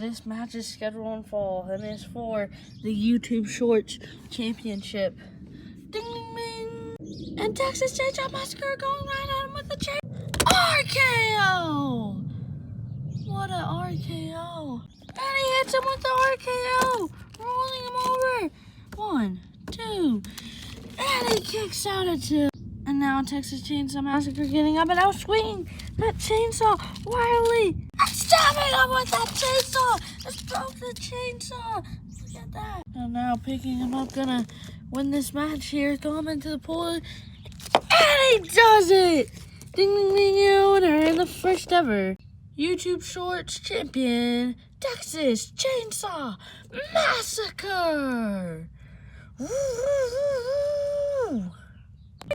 this match is scheduled on fall, and it's for the YouTube Shorts Championship. Ding, ding, ding. And Texas Chainsaw Massacre going right on with the chain. RKO! What a RKO. And he hits him with the RKO, rolling him over. 1, 2, and he kicks out at 2. And now Texas Chainsaw Massacre getting up and out swinging that chainsaw wildly. And stabbing him with that chainsaw. Just broke the chainsaw. Look at that. And now picking him up, gonna win this match here. Throw him into the pool. And he does it. Ding, ding, ding, winner in the first ever YouTube Shorts champion, Texas Chainsaw Massacre. Woo, woo, woo, woo.